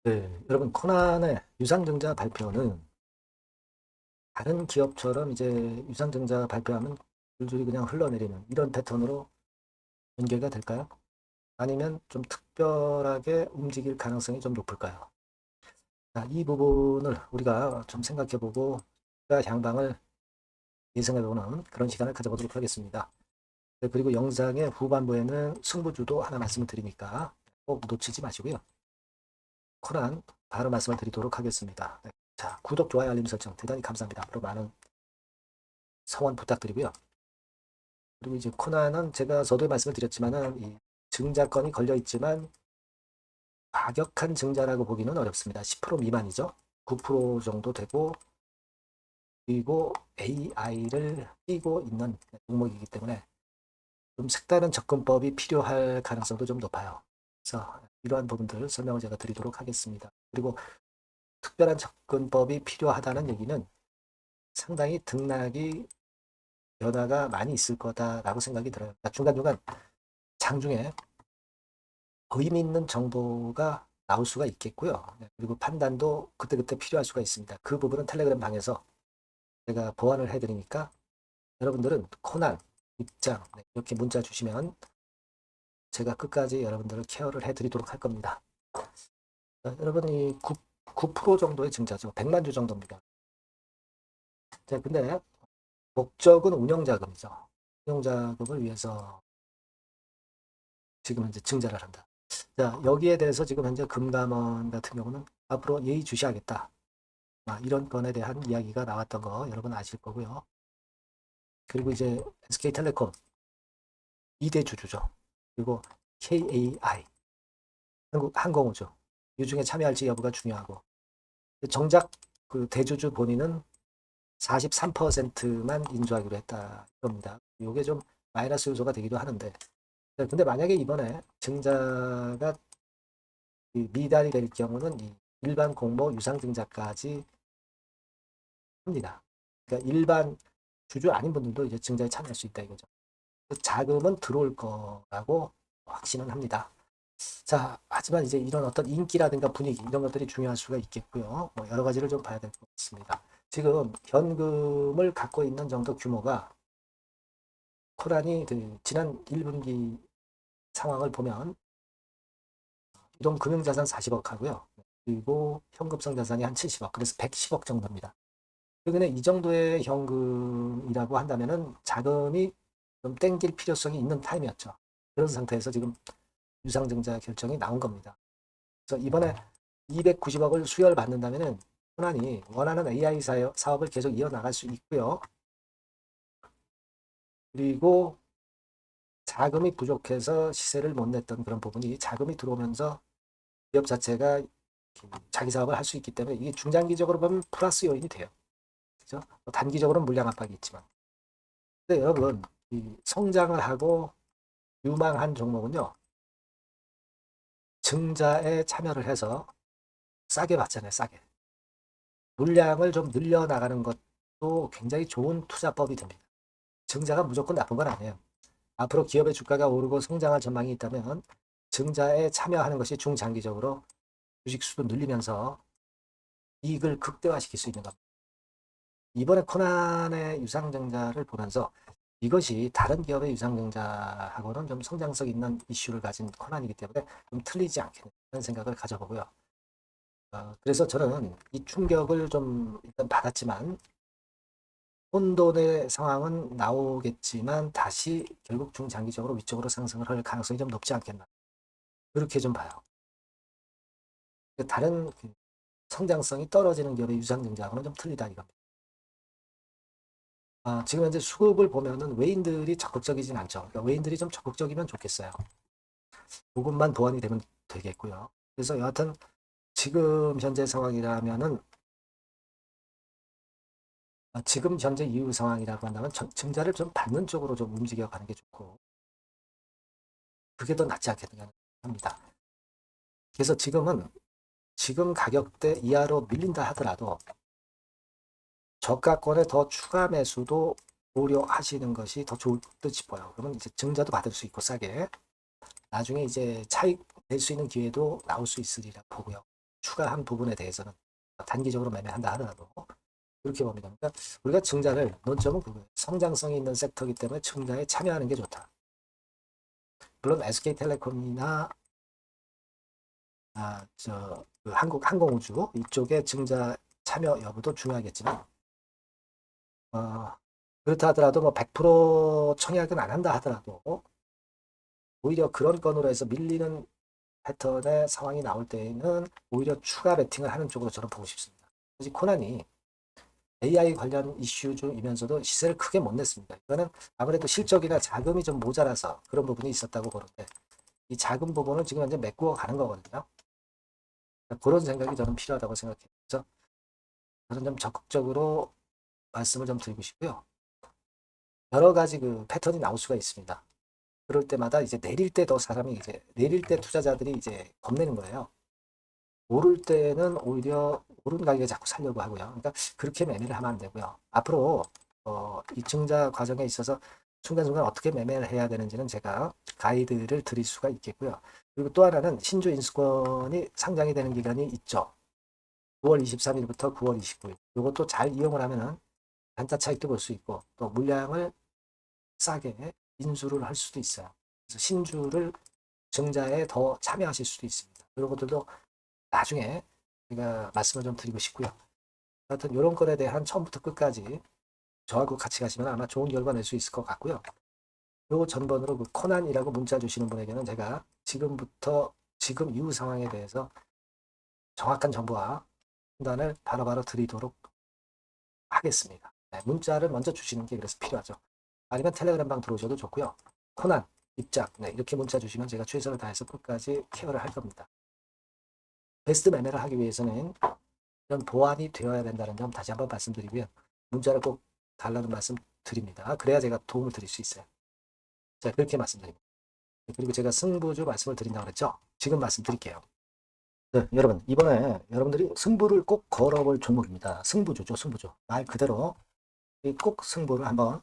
네, 여러분 코난의 유상증자 발표는 다른 기업처럼 이제 유상증자 발표하면 줄줄이 그냥 흘러내리는 이런 패턴으로 연계가 될까요? 아니면 좀 특별하게 움직일 가능성이 좀 높을까요? 자, 이 부분을 우리가 좀 생각해보고 향방을 예상해보는 그런 시간을 가져보도록 하겠습니다. 네, 그리고 영상의 후반부에는 승부주도 하나 말씀을 드리니까 꼭 놓치지 마시고요. 코난 바로 말씀을 드리도록 하겠습니다. 네, 자, 구독, 좋아요, 알림 설정 대단히 감사합니다. 앞으로 많은 성원 부탁드리고요. 그리고 이제 코난은 제가 서두에 말씀을 드렸지만은 이 증자권이 걸려 있지만 과격한 증자라고 보기는 어렵습니다. 10% 미만이죠. 9% 정도 되고 그리고 AI를 띄고 있는 종목이기 때문에 좀 색다른 접근법이 필요할 가능성도 좀 높아요. 그래서 이러한 부분들 설명을 제가 드리도록 하겠습니다. 그리고 특별한 접근법이 필요하다는 얘기는 상당히 등락이 변화가 많이 있을 거다라고 생각이 들어요. 그러니까 중간중간 장중에 의미 있는 정보가 나올 수가 있겠고요. 네, 그리고 판단도 그때그때 필요할 수가 있습니다. 그 부분은 텔레그램 방에서 제가 보완을 해드리니까 여러분들은 코난, 입장 네, 이렇게 문자 주시면 제가 끝까지 여러분들을 케어를 해드리도록 할 겁니다. 자, 여러분이 9% 정도의 증자죠. 100만 주 정도입니다. 자, 근데 목적은 운영자금이죠. 운영자금을 위해서 지금 현재 증자를 한다. 자, 여기에 대해서 지금 현재 금감원 같은 경우는 앞으로 예의주시하겠다. 이런 건에 대한 이야기가 나왔던 거 여러분 아실 거고요. 그리고 이제 SK텔레콤 2대 주주죠. 그리고 KAI 한국항공우주 이 중에 참여할지 여부가 중요하고 정작 그 대주주 본인은 43%만 인수하기로 했다 겁니다. 이게 좀 마이너스 요소가 되기도 하는데 근데 만약에 이번에 증자가 미달이 될 경우는 이 일반 공모 유상증자까지 합니다. 그러니까 일반 주주 아닌 분들도 이제 증자에 참여할 수 있다 이거죠. 자금은 들어올 거라고 확신은 합니다. 자, 하지만 이제 이런 어떤 인기라든가 분위기 이런 것들이 중요할 수가 있겠고요. 뭐 여러 가지를 좀 봐야 될 것 같습니다. 지금 현금을 갖고 있는 정도 규모가 코란이 그 지난 1분기 상황을 보면 이동 금융자산 40억 하고요. 그리고 현금성 자산이 한 70억, 그래서 110억 정도입니다. 그러면 이 정도의 현금이라고 한다면은 자금이 좀 땡길 필요성이 있는 타임이었죠. 그런 상태에서 지금 유상증자 결정이 나온 겁니다. 그래서 이번에 290억을 수혈받는다면은 호난이 원하는 AI 사업을 계속 이어나갈 수 있고요. 그리고 자금이 부족해서 시세를 못 냈던 그런 부분이 자금이 들어오면서 기업 자체가 자기 사업을 할 수 있기 때문에 이게 중장기적으로 보면 플러스 요인이 돼요. 그죠? 단기적으로는 물량 압박이 있지만. 근데 여러분, 이 성장을 하고 유망한 종목은요, 증자에 참여를 해서 싸게 받잖아요, 싸게. 물량을 좀 늘려나가는 것도 굉장히 좋은 투자법이 됩니다. 증자가 무조건 나쁜 건 아니에요. 앞으로 기업의 주가가 오르고 성장할 전망이 있다면 증자에 참여하는 것이 중장기적으로 주식 수도 늘리면서 이익을 극대화시킬 수 있는 겁니다. 이번에 코난의 유상증자를 보면서 이것이 다른 기업의 유상증자하고는 좀 성장성 있는 이슈를 가진 코난이기 때문에 좀 틀리지 않겠는 생각을 가져보고요. 그래서 저는 이 충격을 좀 일단 받았지만 혼돈의 상황은 나오겠지만 다시 결국 중장기적으로 위쪽으로 상승을 할 가능성이 좀 높지 않겠나. 그렇게 좀 봐요. 다른 성장성이 떨어지는 기업의 유상증자하고는 좀 틀리다 이겁니다. 지금 현재 수급을 보면은 외인들이 적극적이진 않죠. 그러니까 외인들이 좀 적극적이면 좋겠어요. 그것만 보완이 되면 되겠고요. 그래서 여하튼 지금 현재 상황이라면은 지금 현재 이후 상황이라고 한다면 증자를 좀 받는 쪽으로 좀 움직여가는 게 좋고 그게 더 낫지 않겠느냐 합니다. 그래서 지금은 지금 가격대 이하로 밀린다 하더라도 저가권에 더 추가 매수도 고려하시는 것이 더 좋을 듯 싶어요. 그러면 이제 증자도 받을 수 있고 싸게 나중에 이제 차익 낼 수 있는 기회도 나올 수 있으리라 보고요. 추가한 부분에 대해서는 단기적으로 매매한다 하더라도 그렇게 봅니다. 그러니까 우리가 증자를 논점은 그거예요. 성장성이 있는 섹터이기 때문에 증자에 참여하는 게 좋다. 물론 SK텔레콤이나 그 항공우주 이쪽에 증자 참여 여부도 중요하겠지만 그렇다 하더라도 뭐 100% 청약은 안 한다 하더라도 오히려 그런 건으로 해서 밀리는 패턴의 상황이 나올 때에는 오히려 추가 베팅을 하는 쪽으로 저는 보고 싶습니다. 사실 코난이 AI 관련 이슈이면서도 시세를 크게 못 냈습니다. 이거는 아무래도 실적이나 자금이 좀 모자라서 그런 부분이 있었다고 보는데 이 자금 부분을 지금 현재 메꾸어 가는 거거든요. 그런 생각이 저는 필요하다고 생각해요. 그래서 저는 좀 적극적으로 말씀을 좀 드리고 싶고요. 여러 가지 그 패턴이 나올 수가 있습니다. 그럴 때마다 이제 내릴 때 더 사람이 이제 내릴 때 투자자들이 이제 겁내는 거예요. 오를 때는 오히려 오른 가격에 자꾸 살려고 하고요. 그러니까 그렇게 매매를 하면 안 되고요. 앞으로 이 증자 과정에 있어서 순간순간 어떻게 매매를 해야 되는지는 제가 가이드를 드릴 수가 있겠고요. 그리고 또 하나는 신주 인수권이 상장이 되는 기간이 있죠. 9월 23일부터 9월 29일. 이것도 잘 이용을 하면은 단타 차익도 볼 수 있고 또 물량을 싸게 인수를 할 수도 있어요. 그래서 신주를 증자에 더 참여하실 수도 있습니다. 이런 것들도 나중에 제가 말씀을 좀 드리고 싶고요. 하여튼 이런 것에 대한 처음부터 끝까지 저하고 같이 가시면 아마 좋은 결과 낼 수 있을 것 같고요. 요 전번으로 그 코난이라고 문자 주시는 분에게는 제가 지금부터 지금 이후 상황에 대해서 정확한 정보와 판단을 바로바로 드리도록 하겠습니다. 네, 문자를 먼저 주시는 게 그래서 필요하죠. 아니면 텔레그램 방 들어오셔도 좋고요. 코난, 입장, 네, 이렇게 문자 주시면 제가 최선을 다해서 끝까지 케어를 할 겁니다. 베스트 매매를 하기 위해서는 이런 보완이 되어야 된다는 점 다시 한번 말씀드리고요. 문자를 꼭 달라는 말씀 드립니다. 그래야 제가 도움을 드릴 수 있어요. 자, 그렇게 말씀드립니다. 그리고 제가 승부주 말씀을 드린다고 그랬죠? 지금 말씀드릴게요. 네, 여러분, 이번에 여러분들이 승부를 꼭 걸어볼 종목입니다. 승부주죠, 승부주. 말 그대로 꼭 승부를 한번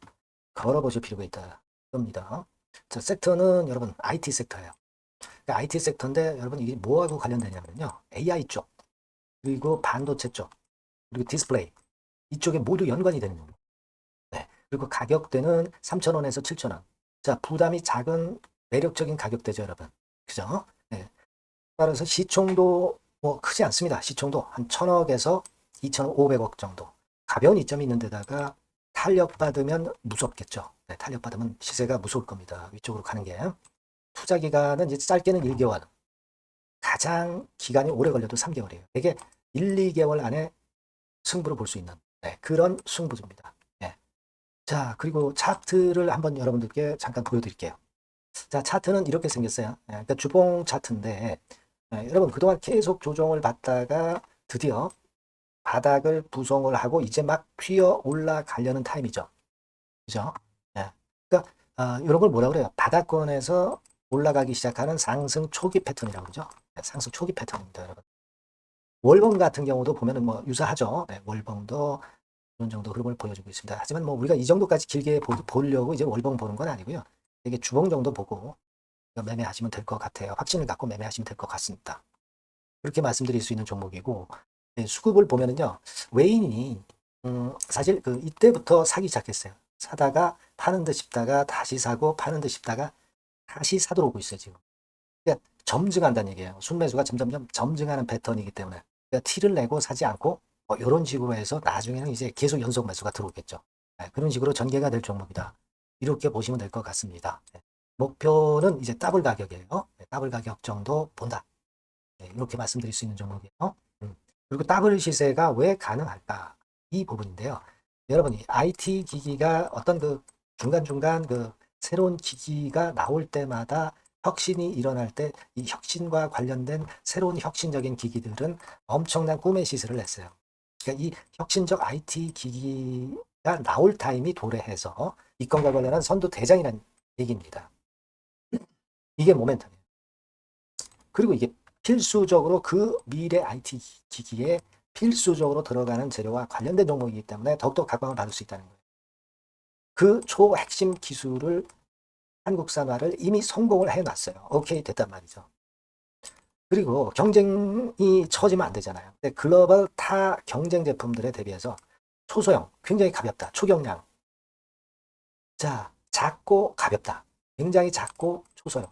걸어보실 필요가 있다. 겁니다. 자, 섹터는 여러분 IT 섹터예요. IT 섹터인데 여러분 이게 뭐하고 관련되냐면요. AI 쪽, 그리고 반도체 쪽, 그리고 디스플레이 이쪽에 모두 연관이 되는 겁니다. 네. 그리고 가격대는 3,000원에서 7,000원. 자, 부담이 작은 매력적인 가격대죠, 여러분. 그죠? 네. 따라서 시총도 뭐 크지 않습니다. 시총도 한 1,000억에서 2,500억 정도. 가벼운 이점이 있는 데다가 탄력받으면 무섭겠죠. 네, 탄력받으면 시세가 무서울 겁니다. 위쪽으로 가는 게. 투자 기간은 이제 짧게는 1개월. 가장 기간이 오래 걸려도 3개월이에요. 이게 1, 2개월 안에 승부를 볼 수 있는 네, 그런 승부입니다. 네. 자, 그리고 차트를 한번 여러분들께 잠깐 보여드릴게요. 자, 차트는 이렇게 생겼어요. 네, 그러니까 주봉 차트인데 여러분 그동안 계속 조정을 받다가 드디어 바닥을 부성을 하고 이제 막 튀어 올라가려는 타임이죠. 그죠? 네. 그러니까 이런 걸 뭐라 그래요? 바닥권에서 올라가기 시작하는 상승 초기 패턴이라고 그러죠. 네, 상승 초기 패턴입니다, 여러분. 월봉 같은 경우도 보면은 뭐 유사하죠. 네, 월봉도 이런 정도 흐름을 보여주고 있습니다. 하지만 뭐 우리가 이 정도까지 길게 보려고 이제 월봉 보는 건 아니고요. 이게 주봉 정도 보고 매매하시면 될 것 같아요. 확신을 갖고 매매하시면 될 것 같습니다. 그렇게 말씀드릴 수 있는 종목이고 네, 수급을 보면은요. 외인이 사실 그 이때부터 사기 시작했어요. 사다가 파는 듯 싶다가 다시 사고 파는 듯 싶다가 다시 사도록 오고 있어요, 지금. 그러니까 점증한다는 얘기예요. 순매수가 점점점 점증하는 패턴이기 때문에 그러니까 티를 내고 사지 않고 이런 식으로 해서 나중에는 이제 계속 연속 매수가 들어오겠죠. 네, 그런 식으로 전개가 될 종목이다. 이렇게 보시면 될 것 같습니다. 네, 목표는 이제 더블 가격이에요. 네, 더블 가격 정도 본다. 네, 이렇게 말씀드릴 수 있는 종목이에요. 그리고 더블 시세가 왜 가능할까? 이 부분인데요. 여러분, 이 IT 기기가 어떤 그 중간중간 그 새로운 기기가 나올 때마다 혁신이 일어날 때 이 혁신과 관련된 새로운 혁신적인 기기들은 엄청난 꿈의 시세를 냈어요. 그러니까 이 혁신적 IT 기기가 나올 타임이 도래해서 이 건과 관련한 선두 대장이라는 얘기입니다. 이게 모멘텀이에요. 그리고 이게 필수적으로 그 미래 IT 기기에 필수적으로 들어가는 재료와 관련된 종목이기 때문에 더욱더 각광을 받을 수 있다는 거예요. 그 초핵심 기술을 한국산화를 이미 성공을 해놨어요. 오케이 됐단 말이죠. 그리고 경쟁이 처지면 안 되잖아요. 근데 글로벌 타 경쟁 제품들에 대비해서 초소형, 굉장히 가볍다. 초경량. 자, 작고 가볍다. 굉장히 작고 초소형.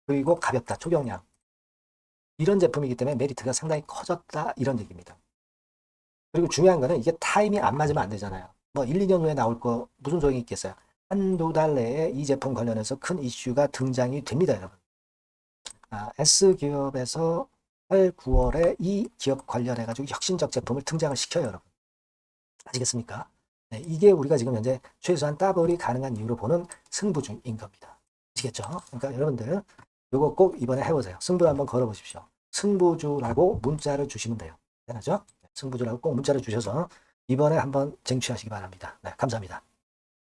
그리고 가볍다. 초경량. 이런 제품이기 때문에 메리트가 상당히 커졌다. 이런 얘기입니다. 그리고 중요한 거는 이게 타임이 안 맞으면 안 되잖아요. 뭐 1, 2년 후에 나올 거 무슨 소용이 있겠어요. 한두 달 내에 이 제품 관련해서 큰 이슈가 등장이 됩니다, 여러분. S기업에서 8, 9월에 이 기업 관련해가지고 혁신적 제품을 등장을 시켜요, 여러분. 아시겠습니까? 네, 이게 우리가 지금 현재 최소한 더블이 가능한 이유로 보는 승부주인 겁니다. 아시겠죠? 그러니까 여러분들 요거 꼭 이번에 해보세요. 승부 한번 걸어보십시오. 승부주라고 문자를 주시면 돼요. 되나죠? 승부주라고 꼭 문자를 주셔서 이번에 한번 쟁취하시기 바랍니다. 네, 감사합니다.